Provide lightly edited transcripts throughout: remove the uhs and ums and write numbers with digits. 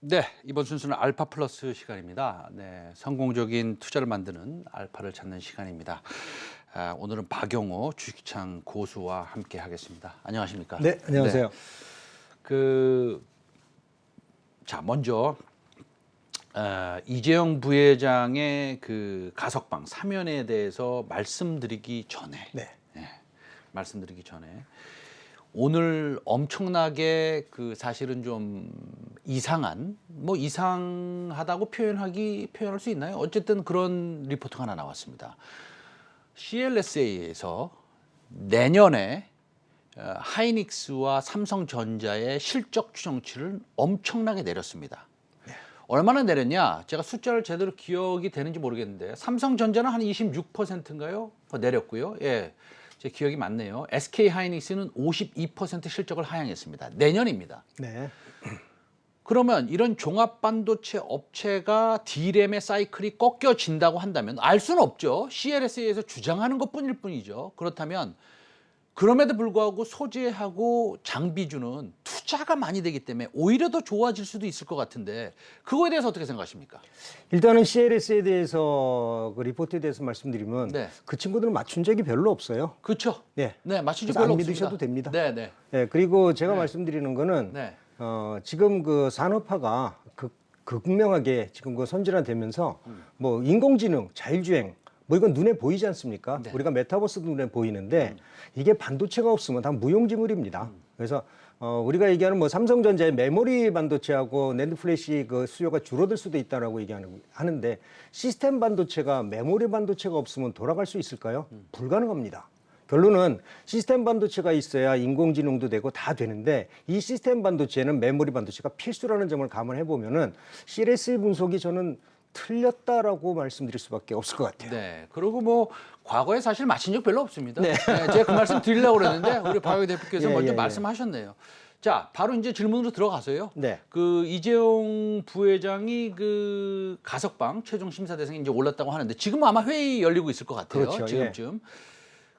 네, 이번 순서는 알파 플러스 시간입니다. 네, 성공적인 투자를 만드는 알파를 찾는 시간입니다. 오늘은 박영호 주식창 고수와 함께 하겠습니다. 안녕하십니까? 네, 안녕하세요. 네, 먼저 이재용 부회장의 그 가석방 사면에 대해서 말씀드리기 전에 말씀드리기 전에 오늘 엄청나게 사실은 좀 이상한 이상하다고 표현할 수 있나요? 어쨌든 그런 리포트가 하나 나왔습니다. CLSA에서 내년에 하이닉스와 삼성전자의 실적 추정치를 엄청나게 내렸습니다. 얼마나 내렸냐? 제가 숫자를 제대로 기억이 되는지 모르겠는데 삼성전자는 한 26%인가요? 내렸고요. 예. 제 기억이 맞네요. SK 하이닉스는 52% 실적을 하향했습니다. 내년입니다. 네. 그러면 이런 종합 반도체 업체가 D램의 사이클이 꺾여진다고 한다면 알 수는 없죠. CLSA에서 주장하는 것뿐일 뿐이죠. 그렇다면 그럼에도 불구하고 소재하고 장비주는 투자가 많이 되기 때문에 오히려 더 좋아질 수도 있을 것 같은데 그거에 대해서 어떻게 생각하십니까? 일단은 CLS에 대해서 그 리포트에 대해서 말씀드리면 네. 그 친구들은 맞춘 적이 별로 없어요. 그렇죠. 네. 네, 맞춘 적 그래서 별로 안 없습니다. 믿으셔도 됩니다. 네, 네. 네, 그리고 제가 네. 말씀드리는 거는 네. 지금 그 산업화가 극명하게 지금 그 선진화되면서 뭐 인공지능, 자율주행 뭐 이건 눈에 보이지 않습니까? 네. 우리가 메타버스도 눈에 보이는데 이게 반도체가 없으면 다 무용지물입니다. 그래서 우리가 얘기하는 뭐 삼성전자의 메모리 반도체하고 낸드 플래시 그 수요가 줄어들 수도 있다라고 하는데 시스템 반도체가 메모리 반도체가 없으면 돌아갈 수 있을까요? 불가능합니다. 결론은 시스템 반도체가 있어야 인공지능도 되고 다 되는데 이 시스템 반도체는 메모리 반도체가 필수라는 점을 감안해 보면은 CLSA 분석이 저는 틀렸다라고 말씀드릴 수밖에 없을 것 같아요. 네. 그리고 뭐 과거에 사실 맞힌 적 별로 없습니다. 네. 제가 그 말씀 드리려고 그랬는데 우리 박영호 대표께서 먼저 말씀하셨네요. 자, 바로 이제 질문으로 들어가서요. 네. 그 이재용 부회장이 그 가석방 최종 심사 대상에 이제 올랐다고 하는데 지금 아마 회의 열리고 있을 것 같아요. 그렇죠. 지금쯤.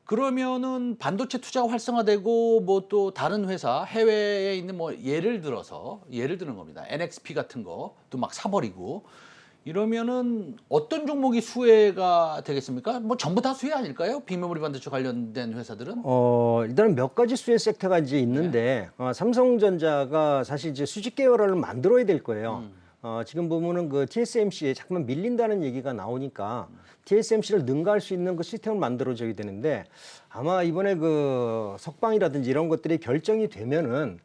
그러면은 반도체 투자가 활성화되고 뭐 또 다른 회사 해외에 있는 뭐 예를 드는 겁니다. NXP 같은 것도 막 사버리고 이러면은 어떤 종목이 수혜가 되겠습니까? 뭐 전부 다 수혜 아닐까요? 빅메모리 반도체 관련된 회사들은? 일단은 몇 가지 수혜 섹터가 이제 있는데 삼성전자가 사실 이제 수직 계열화를 만들어야 될 거예요. 지금 보면은 그 TSMC에 자꾸만 밀린다는 얘기가 나오니까 TSMC를 능가할 수 있는 그 시스템을 만들어줘야 되는데 아마 이번에 그 석방이라든지 이런 것들이 결정이 되면은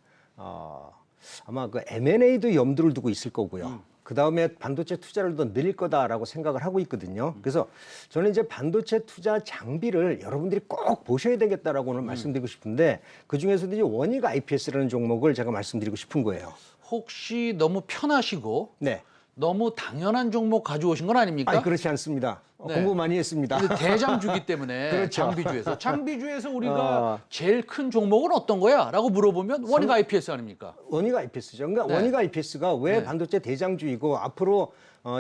아마 그 M&A도 염두를 두고 있을 거고요. 그 다음에 반도체 투자를 더 늘릴 거다라고 생각을 하고 있거든요. 그래서 저는 이제 반도체 투자 장비를 여러분들이 꼭 보셔야 되겠다라고 오늘 말씀드리고 싶은데 그 중에서도 이제 원익 IPS라는 종목을 제가 말씀드리고 싶은 거예요. 혹시 너무 편하시고 네. 너무 당연한 종목 가져오신 건 아닙니까? 아니, 그렇지 않습니다. 네. 공부 많이 했습니다. 근데 대장주기 때문에 그렇죠. 장비주에서 우리가 제일 큰 종목은 어떤 거야? 라고 물어보면 원익 IPS 아닙니까? 원익 IPS죠. 그러니까 네. 원익 IPS가 왜 네. 반도체 대장주이고 앞으로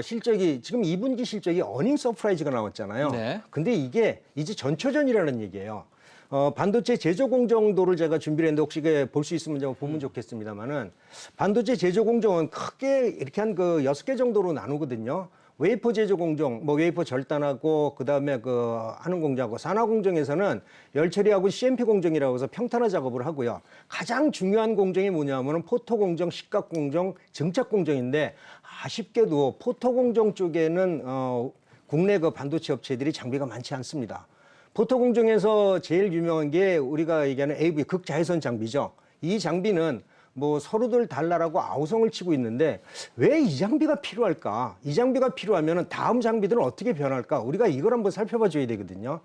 실적이 지금 2분기 실적이 어닝 서프라이즈가 나왔잖아요. 네. 근데 이게 이제 전초전이라는 얘기예요. 반도체 제조 공정도를 제가 준비를 했는데 혹시 볼 수 있으면 좀 보면 좋겠습니다만은 반도체 제조 공정은 크게 이렇게 한 그 6개 정도로 나누거든요. 웨이퍼 제조 공정, 뭐 웨이퍼 절단하고 그다음에 그 하는 공정하고 산화 공정에서는 열 처리하고 CMP 공정이라고 해서 평탄화 작업을 하고요. 가장 중요한 공정이 뭐냐면은 포토 공정, 식각 공정, 증착 공정인데 아쉽게도 포토 공정 쪽에는 국내 그 반도체 업체들이 장비가 많지 않습니다. 포토 공정에서 제일 유명한 게 우리가 얘기하는 AV 극자외선 장비죠. 이 장비는 뭐 서로들 달라라고 아우성을 치고 있는데 왜 이 장비가 필요할까? 이 장비가 필요하면 다음 장비들은 어떻게 변할까? 우리가 이걸 한번 살펴봐 줘야 되거든요.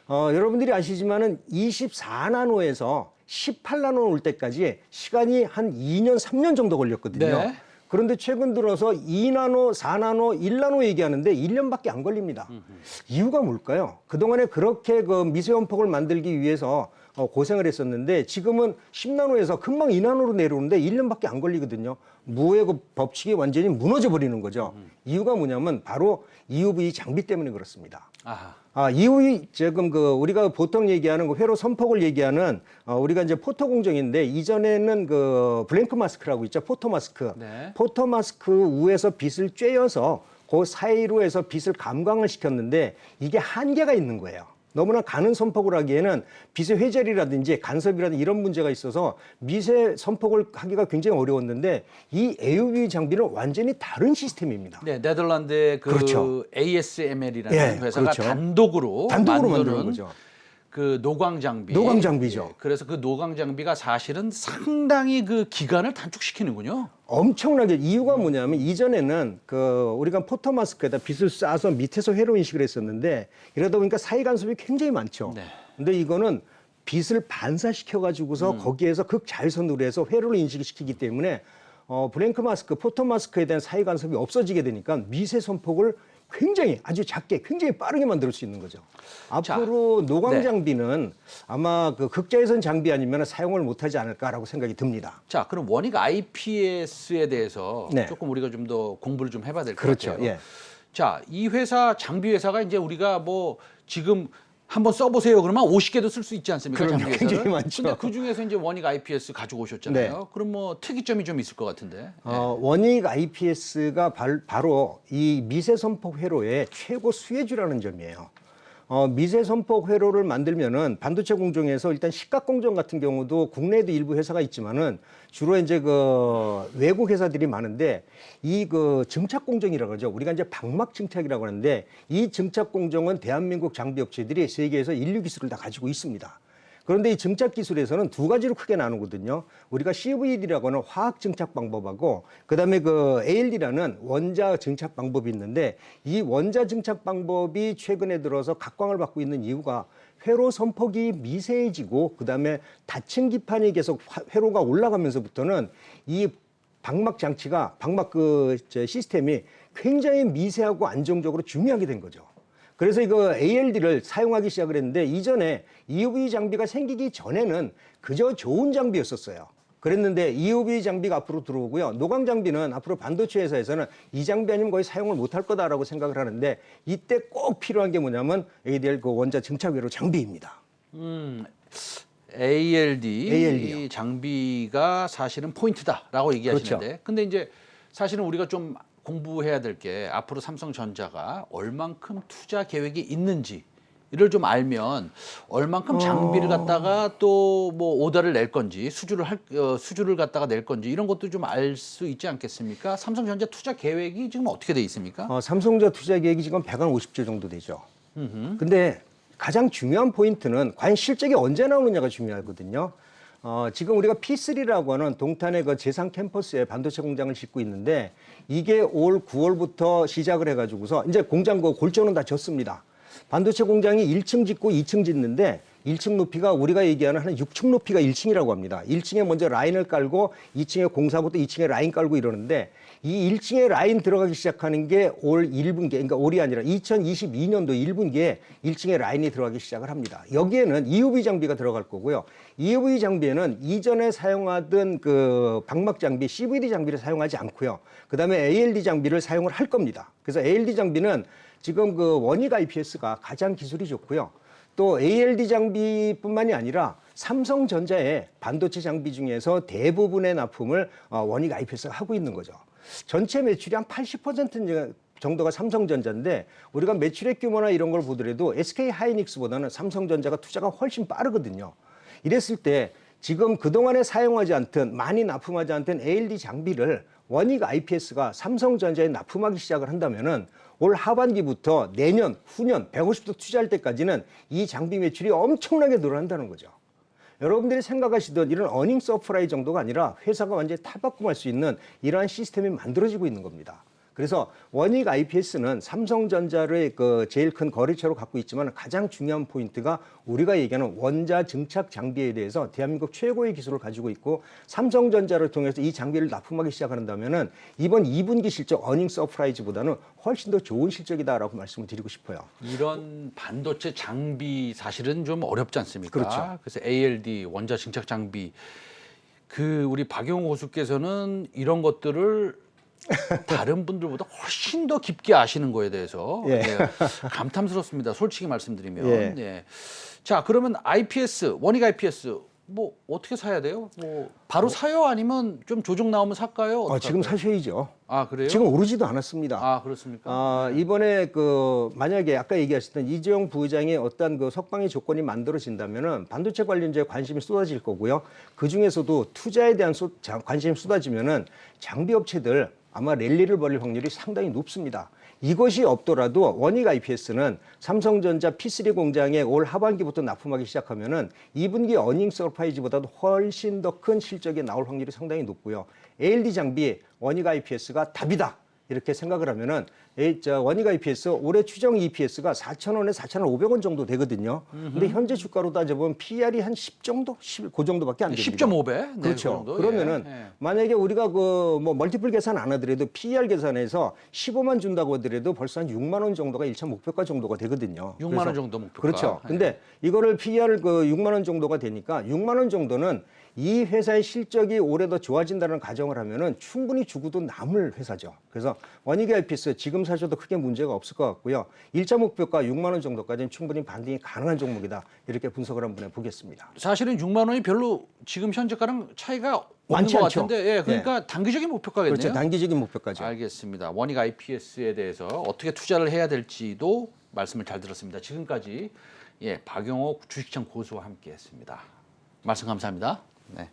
여러분들이 아시지만은 24나노에서 18나노 올 때까지 시간이 한 2년, 3년 정도 걸렸거든요. 네. 그런데 최근 들어서 2나노, 4나노, 1나노 얘기하는데 1년밖에 안 걸립니다. 이유가 뭘까요? 그동안에 그렇게 그 미세원폭을 만들기 위해서 고생을 했었는데 지금은 10나노에서 금방 2나노로 내려오는데 1년밖에 안 걸리거든요. 무의 그 법칙이 완전히 무너져 버리는 거죠. 이유가 뭐냐면 바로 EUV 장비 때문에 그렇습니다. 아하. 이후에 지금 우리가 보통 얘기하는 회로 선폭을 얘기하는 우리가 이제 포토 공정인데 이전에는 블랭크 마스크라고 있죠. 포토 마스크. 네. 포토 마스크 위에서 빛을 쬐어서 그 사이로 해서 빛을 감광을 시켰는데 이게 한계가 있는 거예요. 너무나 가는 선폭을 하기에는 빛의 회절이라든지 간섭이라든지 이런 문제가 있어서 미세 선폭을 하기가 굉장히 어려웠는데 이 AUV 장비는 완전히 다른 시스템입니다. 네, 네덜란드의 그렇죠. ASML이라는 예, 회사가 그렇죠. 단독으로 만드는 거죠. 그 노광 장비. 노광 장비죠. 예, 그래서 그 노광 장비가 사실은 상당히 그 기간을 단축시키는군요. 엄청나게 이유가 뭐냐면 이전에는 우리가 포토 마스크에다 빛을 쏴서 밑에서 회로 인식을 했었는데 이러다 보니까 사이 간섭이 굉장히 많죠. 네. 근데 이거는 빛을 반사시켜 가지고서 거기에서 극자외선으로 해서 회로를 인식시키기 때문에 블랭크 마스크, 포토 마스크에 대한 사이 간섭이 없어지게 되니까 미세 선폭을 굉장히 아주 작게 굉장히 빠르게 만들 수 있는 거죠. 앞으로 노광 네. 장비는 아마 극자외선 장비 아니면 사용을 못하지 않을까라고 생각이 듭니다. 자, 그럼 원익 IPS에 대해서 네. 조금 우리가 좀 더 공부를 좀 해봐야 될 것 그렇죠. 같아요. 예. 자, 이 회사 장비 회사가 이제 우리가 뭐 지금 한번 써보세요. 그러면 50개도 쓸 수 있지 않습니까? 그럼요. 장비 회사를. 굉장히 많죠. 근데 그 중에서 이제 원익 IPS 가지고 오셨잖아요. 네. 그럼 뭐 특이점이 좀 있을 것 같은데. 원익 IPS가 바로 이 미세 선폭 회로의 최고 수혜주라는 점이에요. 미세 선폭 회로를 만들면은 반도체 공정에서 일단 식각 공정 같은 경우도 국내에도 일부 회사가 있지만은 주로 이제 외국 회사들이 많은데 이 증착 공정이라고 그러죠. 우리가 이제 방막 증착이라고 하는데 이 증착 공정은 대한민국 장비 업체들이 세계에서 인류 기술을 다 가지고 있습니다. 그런데 이 증착 기술에서는 두 가지로 크게 나누거든요. 우리가 CVD라고 하는 화학 증착 방법하고 그다음에 ALD라는 원자 증착 방법이 있는데 이 원자 증착 방법이 최근에 들어서 각광을 받고 있는 이유가 회로 선폭이 미세해지고 그다음에 닫힌 기판이 계속 회로가 올라가면서부터는 이 방막 장치가 방막 시스템이 굉장히 미세하고 안정적으로 중요하게 된 거죠. 그래서 이거 ALD를 사용하기 시작을 했는데 이전에 EUV 장비가 생기기 전에는 그저 좋은 장비였었어요. 그랬는데 EUV 장비가 앞으로 들어오고요. 노광 장비는 앞으로 반도체 회사에서는 이 장비 아니면 거의 사용을 못할 거다라고 생각을 하는데 이때 꼭 필요한 게 뭐냐면 ADL 원자 증착 회로 장비입니다. ALD 장비가 사실은 포인트다라고 얘기하시는데, 그렇죠. 근데 이제 사실은 우리가 좀 공부해야 될 게 앞으로 삼성전자가 얼만큼 투자 계획이 있는지를 좀 알면 얼만큼 장비를 갖다가 또 뭐 오더를 낼 건지 수주를 갖다가 낼 건지 이런 것도 좀 알 수 있지 않겠습니까? 삼성전자 투자 계획이 지금 어떻게 돼 있습니까? 삼성전자 투자 계획이 지금 150조 정도 되죠. 근데 가장 중요한 포인트는 과연 실적이 언제 나오느냐가 중요하거든요. 지금 우리가 P3라고 하는 동탄의 제상 캠퍼스에 반도체 공장을 짓고 있는데 이게 올 9월부터 시작을 해가지고서 이제 공장 골조는 다 졌습니다. 반도체 공장이 1층 짓고 2층 짓는데 1층 높이가 우리가 얘기하는 한 6층 높이가 1층이라고 합니다. 1층에 먼저 라인을 깔고 2층에 공사부터 2층에 라인 깔고 이러는데 이 1층에 라인 들어가기 시작하는 게 올 1분기, 그러니까 올이 아니라 2022년도 1분기에 1층에 라인이 들어가기 시작을 합니다. 여기에는 EUV 장비가 들어갈 거고요. EUV 장비에는 이전에 사용하던 방막 장비, CVD 장비를 사용하지 않고요. 그다음에 ALD 장비를 사용을 할 겁니다. 그래서 ALD 장비는 지금 원익 IPS가 가장 기술이 좋고요. 또 ALD 장비뿐만이 아니라 삼성전자의 반도체 장비 중에서 대부분의 납품을 원익 IPS가 하고 있는 거죠. 전체 매출이 한 80% 정도가 삼성전자인데 우리가 매출액 규모나 이런 걸 보더라도 SK 하이닉스보다는 삼성전자가 투자가 훨씬 빠르거든요. 이랬을 때 지금 그동안에 사용하지 않던 많이 납품하지 않던 ALD 장비를 원익 IPS가 삼성전자에 납품하기 시작을 한다면은 올 하반기부터 내년, 후년 150도 투자할 때까지는 이 장비 매출이 엄청나게 늘어난다는 거죠. 여러분들이 생각하시던 이런 어닝 서프라이 정도가 아니라 회사가 완전히 탈바꿈할 수 있는 이러한 시스템이 만들어지고 있는 겁니다. 그래서 원익 IPS는 삼성전자를 제일 큰 거래처로 갖고 있지만 가장 중요한 포인트가 우리가 얘기하는 원자 증착 장비에 대해서 대한민국 최고의 기술을 가지고 있고 삼성전자를 통해서 이 장비를 납품하기 시작한다면은 이번 2분기 실적 어닝 서프라이즈보다는 훨씬 더 좋은 실적이다라고 말씀을 드리고 싶어요. 이런 반도체 장비 사실은 좀 어렵지 않습니까? 그렇죠. 그래서 ALD 원자 증착 장비 우리 박용호 교수께서는 이런 것들을 다른 분들보다 훨씬 더 깊게 아시는 거에 대해서 예. 감탄스럽습니다. 솔직히 말씀드리면. 예. 예. 자, 그러면 IPS, 원익 IPS 뭐 어떻게 사야 돼요? 뭐 바로 사요? 아니면 좀 조정 나오면 살까요? 지금 어떡할까요? 사셔야죠. 아, 그래요? 지금 오르지도 않았습니다. 아, 그렇습니까? 이번에 만약에 아까 얘기하셨던 이재용 부회장의 어떤 석방의 조건이 만들어진다면은 반도체 관련주에 관심이 쏟아질 거고요. 그 중에서도 투자에 대한 관심이 쏟아지면은 장비 업체들 아마 랠리를 벌일 확률이 상당히 높습니다. 이것이 없더라도 원익 IPS는 삼성전자 P3 공장에 올 하반기부터 납품하기 시작하면은 2분기 어닝 서프라이즈보다도 훨씬 더 큰 실적이 나올 확률이 상당히 높고요. ALD 장비 원익 IPS가 답이다. 이렇게 생각을 하면은 원익 IPS 올해 추정 EPS가 4,000원에 4,500원 정도 되거든요. 근데 현재 주가로 따져보면 PR이 한 10 정도? 10, 그 정도밖에 안 됩니다. 10.5배? 네, 그렇죠. 그 정도. 그러면은 예. 만약에 우리가 멀티플 계산 안 하더라도 PER 계산해서 15만 준다고 하더라도 벌써 한 6만 원 정도가 1차 목표가 정도가 되거든요. 6만 원 정도 목표가. 그렇죠. 예. 근데 이거를 PER 6만 원 정도가 되니까 6만 원 정도는 이 회사의 실적이 올해 더 좋아진다는 가정을 하면은 충분히 주고도 남을 회사죠. 그래서 원익 IPS 지금 사셔도 크게 문제가 없을 것 같고요. 1차 목표가 6만 원 정도까지는 충분히 반등이 가능한 종목이다. 이렇게 분석을 한번 해보겠습니다. 사실은 6만 원이 별로 지금 현재가랑 차이가 없는 많지 것 않죠. 같은데, 예, 그러니까 단기적인 목표가겠네요. 그렇죠. 단기적인 목표까지. 알겠습니다. 원익 IPS에 대해서 어떻게 투자를 해야 될지도 말씀을 잘 들었습니다. 지금까지 박용호 주식청 고수와 함께했습니다. 말씀 감사합니다. 네.